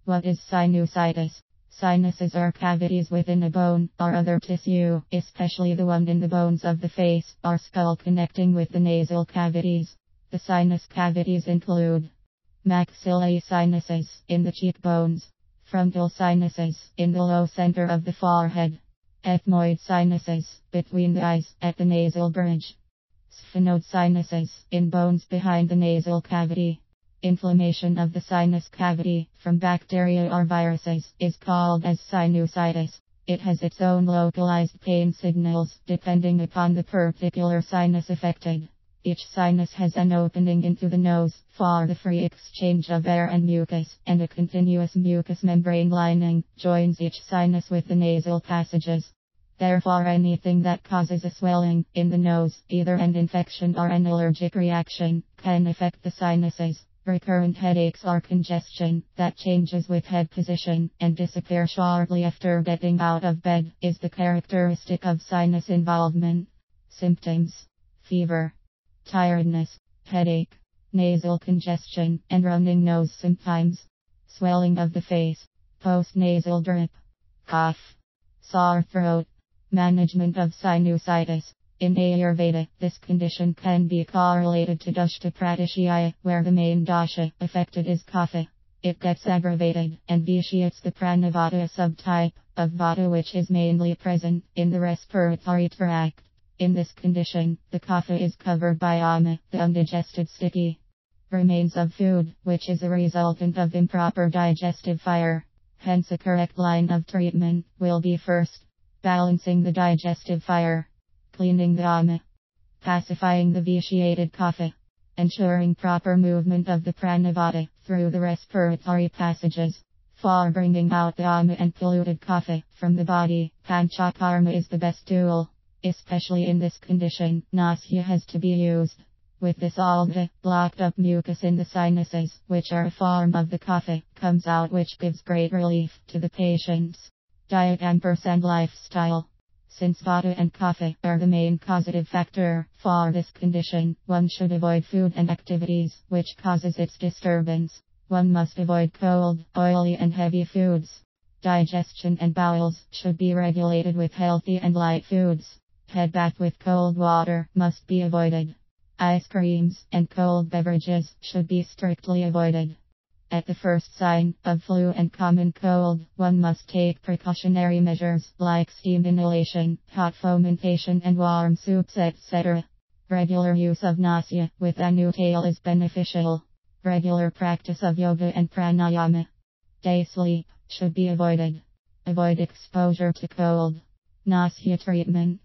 What is sinusitis? Sinuses are cavities within a bone or other tissue, especially the one in the bones of the face or skull connecting with the nasal cavities. The sinus cavities include maxillary sinuses in the cheekbones, frontal sinuses in the low center of the forehead, ethmoid sinuses between the eyes at the nasal bridge, sphenoid sinuses in bones behind the nasal cavity. Inflammation of the sinus cavity from bacteria or viruses is called as sinusitis. It has its own localized pain signals depending upon the particular sinus affected. Each sinus has an opening into the nose for the free exchange of air and mucus, and a continuous mucous membrane lining joins each sinus with the nasal passages. Therefore, anything that causes a swelling in the nose, either an infection or an allergic reaction, can affect the sinuses. Recurrent headaches or congestion that changes with head position and disappear shortly after getting out of bed is the characteristic of sinus involvement. Symptoms: fever, tiredness, headache, nasal congestion and running nose sometimes, swelling of the face, post-nasal drip, cough, sore throat. Management of sinusitis. In Ayurveda, this condition can be correlated to dosha pradeshaya, where the main dosha affected is kapha. It gets aggravated and vitiates the pranavata subtype of vata, which is mainly present in the respiratory tract. In this condition, the kapha is covered by ama, the undigested sticky remains of food, which is a resultant of improper digestive fire. Hence, a correct line of treatment will be first balancing the digestive fire, cleaning the ama, pacifying the vitiated kapha, ensuring proper movement of the pranavata through the respiratory passages. For bringing out the ama and polluted kapha from the body, panchakarma is the best tool. Especially in this condition, nasya has to be used. With this, all the blocked up mucus in the sinuses, which are a form of the kapha, comes out, which gives great relief to the patients. Diet and lifestyle. Since vata and kapha are the main causative factor for this condition, one should avoid food and activities which causes its disturbance. One must avoid cold, oily and heavy foods. Digestion and bowels should be regulated with healthy and light foods. Head bath with cold water must be avoided. Ice creams and cold beverages should be strictly avoided. At the first sign of flu and common cold, one must take precautionary measures like steam inhalation, hot fomentation and warm soups, etc. Regular use of nasya with Anutal is beneficial. Regular practice of yoga and pranayama. Day sleep should be avoided. Avoid exposure to cold. Nasya treatment.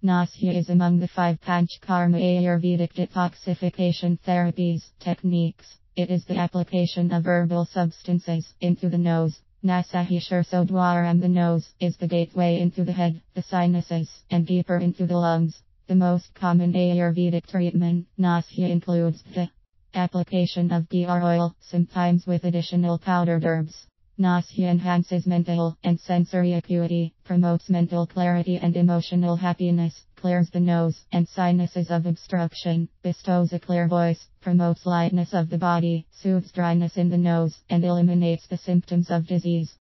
Nasya is among the 5 Panchakarma Ayurvedic detoxification therapies techniques. It is the application of herbal substances into the nose. Nasahishrsodwaram, the nose, is the gateway into the head, the sinuses, and deeper into the lungs. The most common Ayurvedic treatment, nasya, includes the application of ghee or oil, sometimes with additional powdered herbs. Nasya enhances mental and sensory acuity, promotes mental clarity and emotional happiness, clears the nose and sinuses of obstruction, bestows a clear voice, promotes lightness of the body, soothes dryness in the nose, and eliminates the symptoms of disease.